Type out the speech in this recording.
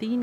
3